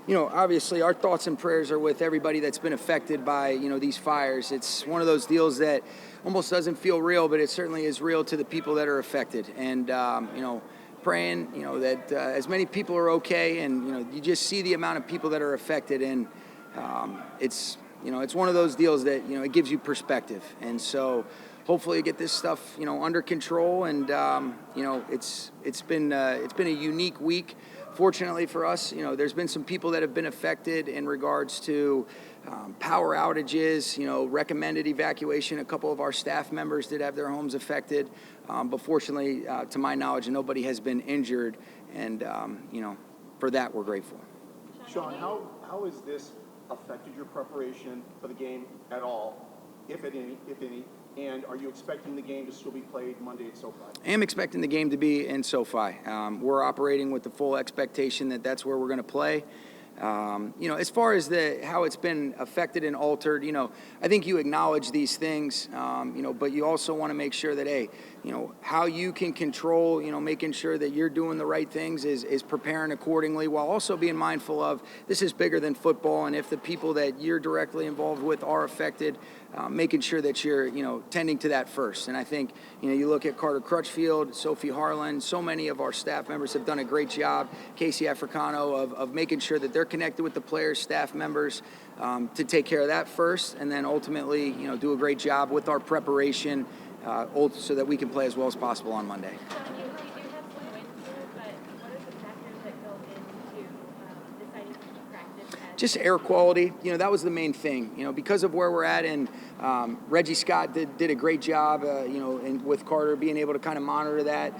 Obviously our thoughts and prayers are with everybody that's been affected by, these fires. It's one of those deals that almost doesn't feel real, but it certainly is real to the people that are affected. And, praying, that as many people are okay, and, you just see the amount of people that are affected. And it's one of those deals that, it gives you perspective. And so hopefully get this stuff, under control. And, it's been a unique week. Fortunately for us, there's been some people that have been affected in regards to power outages, recommended evacuation. A couple of our staff members did have their homes affected. But fortunately, to my knowledge, nobody has been injured. And, for that, we're grateful. Sean, how has this affected your preparation for the game at all, if any? And are you expecting the game to still be played Monday at SoFi? I am expecting the game to be in SoFi. We're operating with the full expectation that that's where we're going to play. As far as how it's been affected and altered, I think you acknowledge these things, but you also want to make sure that, how you can control, making sure that you're doing the right things is preparing accordingly, while also being mindful of this is bigger than football. And if the people that you're directly involved with are affected, making sure that you're, tending to that first. And I think, you look at Carter Crutchfield, Sophie Harlan, so many of our staff members have done a great job, Casey Africano, of making sure that they're connected with the players, staff members, to take care of that first, and then ultimately, do a great job with our preparation so that we can play as well as possible on Monday. You do have some wins here, but what are the factors that go into deciding to practice? Just air quality, that was the main thing, because of where we're at. And Reggie Scott did a great job, and with Carter being able to kind of monitor that.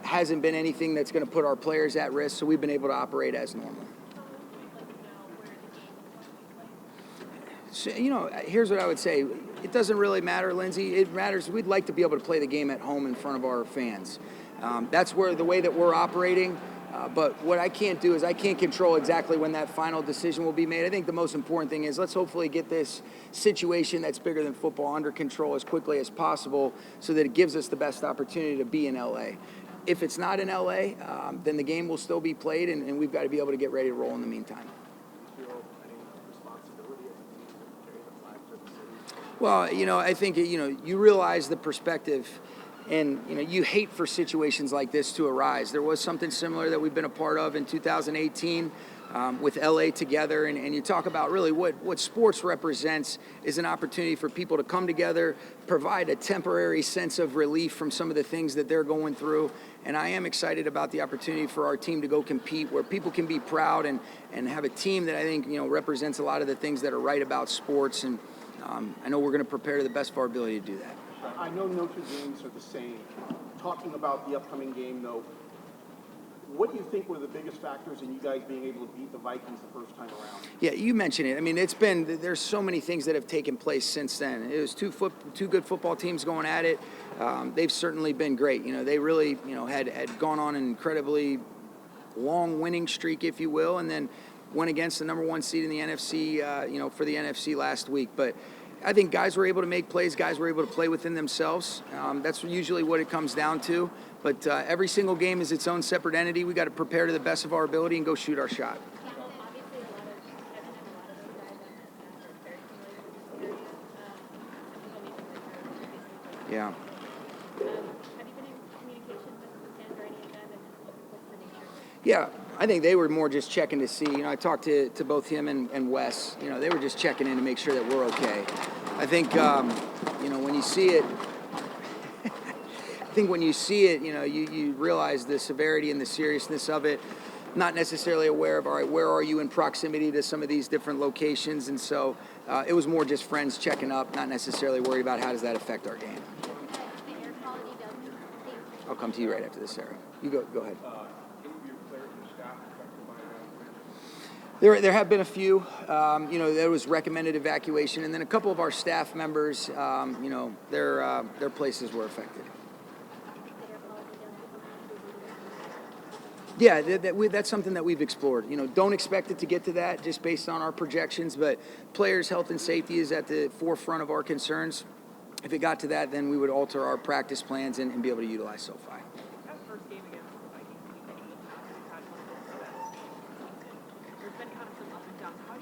Hasn't been anything that's going to put our players at risk, so we've been able to operate as normal. So, here's what I would say. It doesn't really matter, Lindsay. It matters. We'd like to be able to play the game at home in front of our fans. That's the way that we're operating. But what I can't do is I can't control exactly when that final decision will be made. I think the most important thing is let's hopefully get this situation that's bigger than football under control as quickly as possible so that it gives us the best opportunity to be in LA. If it's not in LA, then the game will still be played, and we've got to be able to get ready to roll in the meantime. Well, I think, you realize the perspective, and, you hate for situations like this to arise. There was something similar that we've been a part of in 2018 with LA together, and you talk about really what sports represents is an opportunity for people to come together, provide a temporary sense of relief from some of the things that they're going through. And I am excited about the opportunity for our team to go compete where people can be proud and have a team that I think, represents a lot of the things that are right about sports. And I know we're going to prepare to the best of our ability to do that. I know Notre Dame's are the same. Talking about the upcoming game, though, what do you think were the biggest factors in you guys being able to beat the Vikings the first time around? Yeah, you mentioned it. I mean, there's so many things that have taken place since then. It was two good football teams going at it. They've certainly been great. They really, had gone on an incredibly long winning streak, if you will, and then went against the number one seed in the NFC, for the NFC last week. But I think guys were able to make plays. Guys were able to play within themselves. That's usually what it comes down to. But every single game is its own separate entity. We got to prepare to the best of our ability and go shoot our shot. Yeah. Have you been in communication with fans or any of them, and what's the nature? Yeah, I think they were more just checking to see. I talked to both him and Wes. They were just checking in to make sure that we're okay. I think, when you see it, you realize the severity and the seriousness of it. Not necessarily aware of, all right, where are you in proximity to some of these different locations? And so it was more just friends checking up, not necessarily worried about how does that affect our game. I'll come to you right after this, Sarah. You go ahead. There have been a few, there was recommended evacuation, and then a couple of our staff members, their places were affected. Yeah, that's something that we've explored. Don't expect it to get to that just based on our projections, but players' health and safety is at the forefront of our concerns. If it got to that, then we would alter our practice plans and be able to utilize SoFi. That first game against the Vikings, any impact you've had one of those? There's been kind of some past.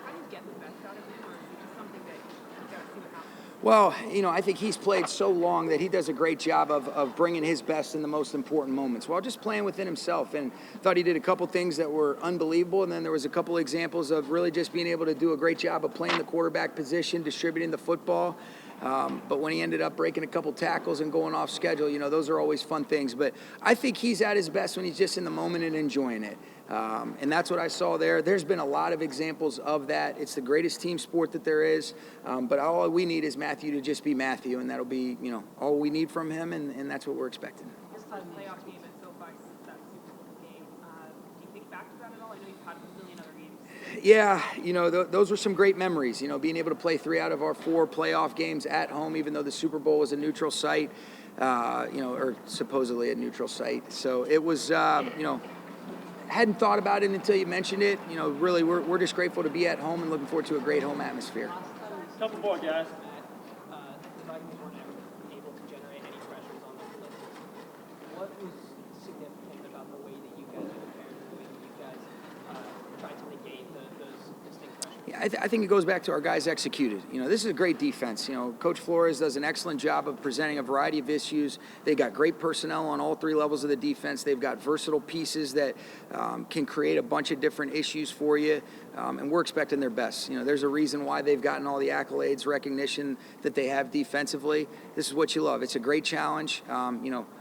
How do you get the best out of him, or is it just something that you got to see what happens? Well, I think he's played so long that he does a great job of bringing his best in the most important moments while just playing within himself. And thought he did a couple things that were unbelievable, and then there was a couple examples of really just being able to do a great job of playing the quarterback position, distributing the football. But when he ended up breaking a couple tackles and going off schedule, those are always fun things. But I think he's at his best when he's just in the moment and enjoying it. And that's what I saw there. There's been a lot of examples of that. It's the greatest team sport that there is. But all we need is Matthew to just be Matthew, and that'll be, all we need from him, and that's what we're expecting. Your first playoff game at SoFi since that Super Bowl game. Do you think back to that at all? I know you've had a million other games. Yeah, those were some great memories. Being able to play 3 out of our 4 playoff games at home, even though the Super Bowl was a neutral site, or supposedly a neutral site. So it was, hadn't thought about it until you mentioned it. Really, we're just grateful to be at home and looking forward to a great home atmosphere. Couple more, guys. The Vikings weren't able to generate any pressures on the blitzes. What was significant about the way that you guys prepared, the way that you guys tried to negate those distinct pressures? Yeah, I think it goes back to our guys executed. This is a great defense. Coach Flores does an excellent job of presenting a variety of issues. They got great personnel on all 3 levels of the defense. They've got versatile pieces that can create a bunch of different issues for you, and we're expecting their best. There's a reason why they've gotten all the accolades, recognition that they have defensively. This is what you love. It's a great challenge.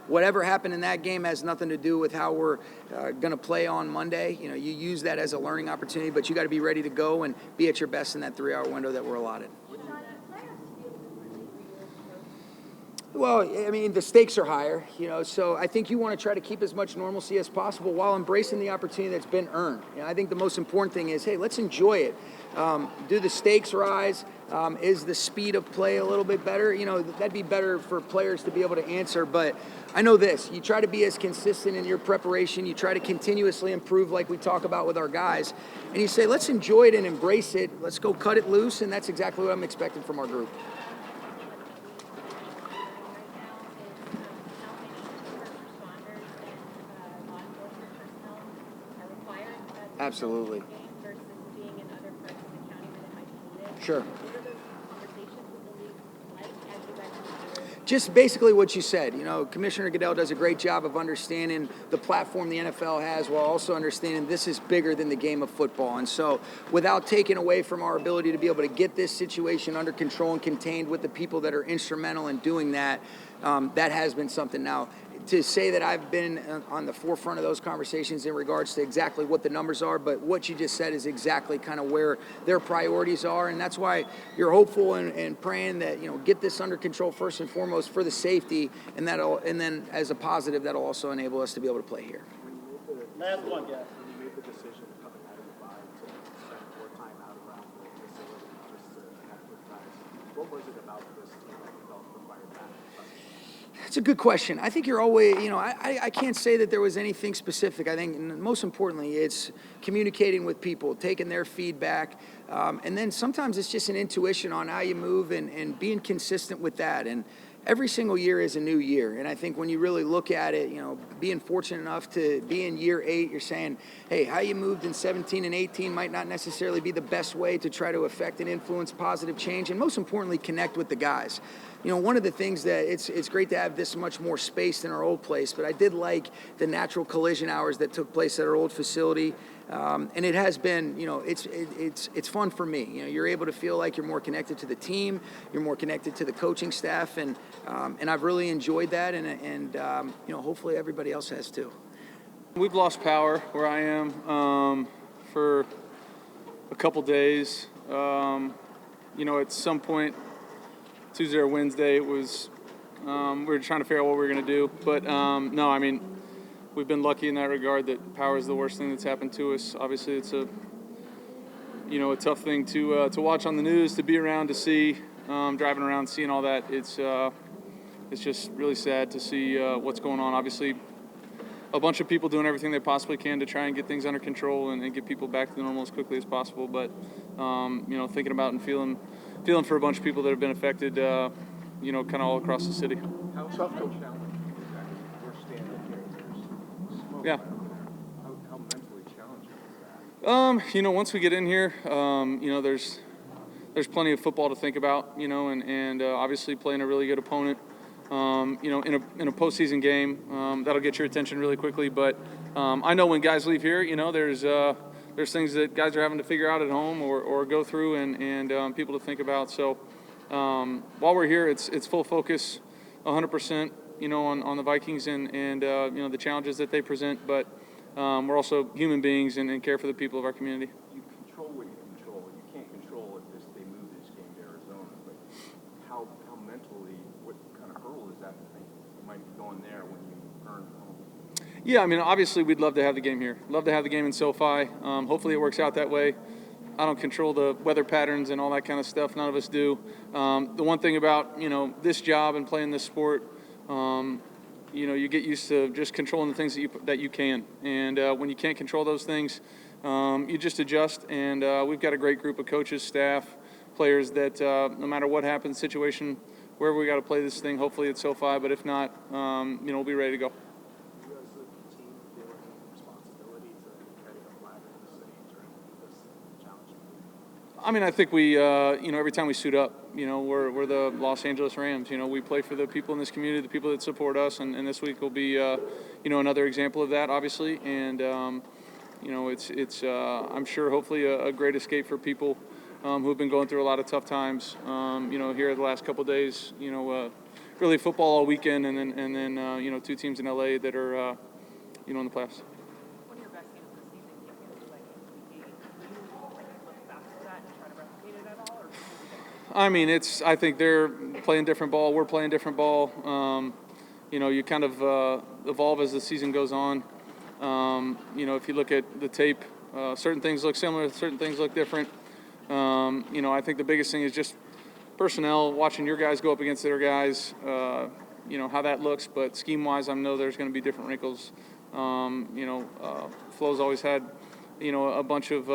Whatever happened in that game has nothing to do with how we're going to play on Monday. You use that as a learning opportunity, but you got to be ready to go and be at your best in that 3-hour window that we're allotted. Well, the stakes are higher, so I think you want to try to keep as much normalcy as possible while embracing the opportunity that's been earned. I think the most important thing is, hey, let's enjoy it. Do the stakes rise? Is the speed of play a little bit better? That'd be better for players to be able to answer, but I know this. You try to be as consistent in your preparation. You try to continuously improve like we talk about with our guys, and you say, let's enjoy it and embrace it. Let's go cut it loose, and that's exactly what I'm expecting from our group. Absolutely. Versus being in other parts of the county where they might be needed. Sure. What are those conversations with the league like as you guys are here? Just basically what you said. Commissioner Goodell does a great job of understanding the platform the NFL has while also understanding this is bigger than the game of football. And so without taking away from our ability to be able to get this situation under control and contained with the people that are instrumental in doing that, that has been something. Now, to say that I've been on the forefront of those conversations in regards to exactly what the numbers are, but what you just said is exactly kind of where their priorities are, and that's why you're hopeful and praying that get this under control first and foremost for the safety, and then as a positive that'll also enable us to be able to play here. Last one, guys. When you made the decision coming out of the bye to spend more time out around the facility just to connect with guys, what was it about this team that you felt required that? It's a good question. I think you're always, I can't say that there was anything specific. I think most importantly, it's communicating with people, taking their feedback, and then sometimes it's just an intuition on how you move and being consistent with that. And every single year is a new year. And I think when you really look at it, being fortunate enough to be in year 8, you're saying, hey, how you moved in 17 and 18 might not necessarily be the best way to try to affect and influence positive change, and most importantly, connect with the guys. One of the things that it's great to have this much more space than our old place, but I did like the natural collision hours that took place at our old facility. And it has been, it's fun for me. You're able to feel like you're more connected to the team, you're more connected to the coaching staff, and I've really enjoyed that, and hopefully everybody else has too. We've lost power where I am for a couple days. At some point, Tuesday or Wednesday, it was we were trying to figure out what we were going to do. But no, we've been lucky in that regard that power is the worst thing that's happened to us. Obviously, it's a tough thing to watch on the news, to be around, to see, driving around, seeing all that. It's just really sad to see what's going on. Obviously, a bunch of people doing everything they possibly can to try and get things under control and get people back to normal as quickly as possible. But thinking about and feeling for a bunch of people that have been affected, kind of all across the city. How tough to challenge we're standing here, there's smoke. Yeah. How mentally challenging is that? Once we get in here, there's plenty of football to think about, and obviously playing a really good opponent, in a postseason game, that'll get your attention really quickly. But I know when guys leave here, there's things that guys are having to figure out at home or go through and people to think about. So while we're here, it's full focus, 100%, on the Vikings and the challenges that they present. But we're also human beings and care for the people of our community. You control what you control. You can't control if they move this game to Arizona. But how mentally, what kind of hurdle is that to think you might be going there when you earn home? Yeah, obviously we'd love to have the game here. Love to have the game in SoFi. Hopefully it works out that way. I don't control the weather patterns and all that kind of stuff. None of us do. The one thing about, this job and playing this sport, you get used to just controlling the things that you can. And when you can't control those things, you just adjust. And we've got a great group of coaches, staff, players that no matter what happens, situation, wherever we got to play this thing, hopefully it's SoFi. But if not, we'll be ready to go. You as a team feel any responsibility to carry the flag of the city during this challenge? I think we, every time we suit up, we're the Los Angeles Rams. We play for the people in this community, the people that support us, and this week will be, another example of that, obviously. And, it's I'm sure, hopefully, a great escape for people who have been going through a lot of tough times, here the last couple of days. Really football all weekend, and then two teams in LA that are, in the playoffs. One of your best games this season came against the Vikings week 8. Do you look back to that and try to replicate it at all, or? I think they're playing different ball. We're playing different ball. You kind of evolve as the season goes on. If you look at the tape, certain things look similar, certain things look different. I think the biggest thing is just personnel, watching your guys go up against their guys, how that looks. But scheme-wise, I know there's going to be different wrinkles. Flo's always had, a bunch of,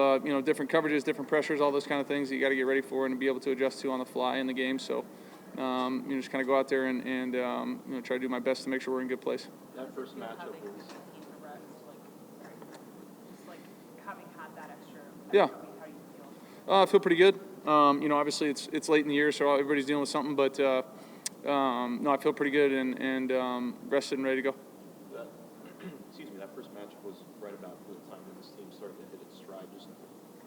different coverages, different pressures, all those kind of things that you got to get ready for and be able to adjust to on the fly in the game. So, just kind of go out there and try to do my best to make sure we're in a good place. That first matchup Having was 17 to rest, just having had that extra Yeah. week, how do you feel? I feel pretty good. Obviously it's late in the year, so everybody's dealing with something. But no, I feel pretty good and rested and ready to go. That first matchup was right about the time when this team started to hit its stride. Just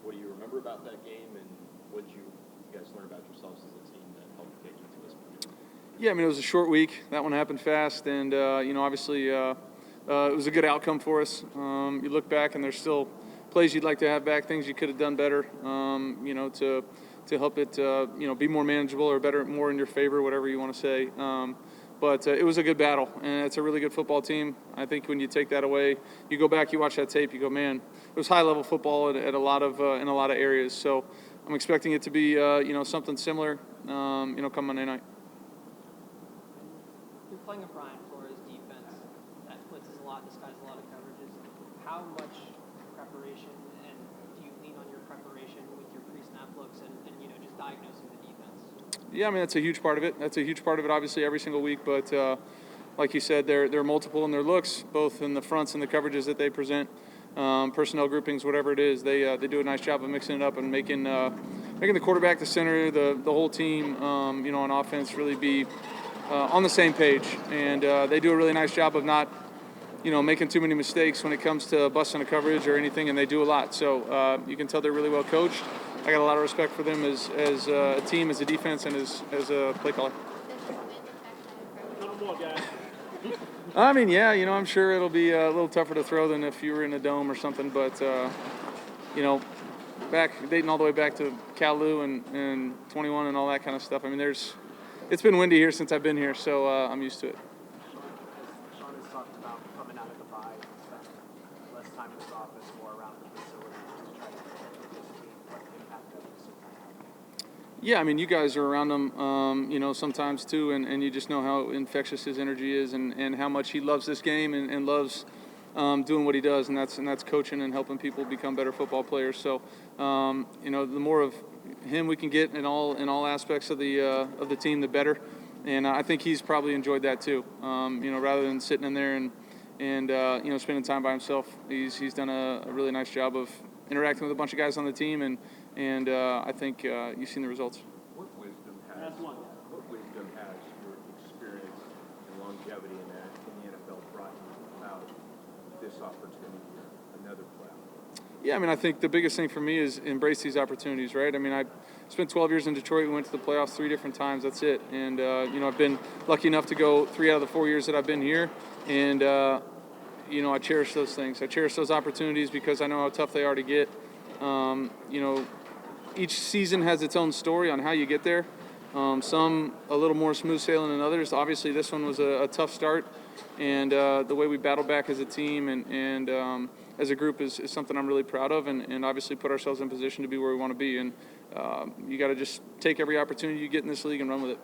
what do you remember about that game, and what did you guys learn about yourselves as a team that helped get you to this point? Yeah, it was a short week. That one happened fast, and obviously it was a good outcome for us. You look back, and there's still plays you'd like to have back, things you could have done better, to help it, be more manageable or better, more in your favor, whatever you want to say. But it was a good battle, and it's a really good football team. I think when you take that away, you go back, you watch that tape, you go, man, it was high-level football at a lot of in a lot of areas. So I'm expecting it to be, something similar, come Monday night. You're playing a Brian Flores defense that blitzes a lot, disguises a lot of coverages. How much preparation, and do you lean on your preparation with your pre-snap looks and just diagnosing the defense? Yeah, that's a huge part of it. That's a huge part of it, obviously, every single week. But like you said, they're multiple in their looks, both in the fronts and the coverages that they present, personnel groupings, whatever it is. They do a nice job of mixing it up and making the quarterback the center, the whole team, on offense really be on the same page. And they do a really nice job of not, making too many mistakes when it comes to busting a coverage or anything, and they do a lot. So you can tell they're really well coached. I got a lot of respect for them as a team, as a defense, and as a play caller. couple more, guys. I'm sure it'll be a little tougher to throw than if you were in a dome or something. But, dating all the way back to Kalu and 21 and all that kind of stuff. It's been windy here since I've been here, so I'm used to it. Sean has talked about coming out of the bye, spending less time in his office, more around the facility, just to try to get this team, what impact that is having. Yeah, you guys are around him, sometimes too, and you just know how infectious his energy is and how much he loves this game and loves doing what he does, and that's coaching and helping people become better football players. So, the more of him we can get in all aspects of the team, the better. And I think he's probably enjoyed that too. Rather than sitting in there and spending time by himself, he's done a really nice job of interacting with a bunch of guys on the team, and I think you've seen the results. What wisdom has your experience and longevity in the NFL brought you about this opportunity here, another playoff? Yeah, I mean, I think the biggest thing for me is embrace these opportunities, right? I mean, I spent 12 years in Detroit. We went to the playoffs 3 different times. That's it. And, I've been lucky enough to go 3 out of the 4 years that I've been here. And, I cherish those things. I cherish those opportunities because I know how tough they are to get. Each season has its own story on how you get there. Some a little more smooth sailing than others. Obviously, this one was a tough start. And the way we battled back as a team and as a group is something I'm really proud of, and obviously put ourselves in position to be where we want to be. And you got to just take every opportunity you get in this league and run with it.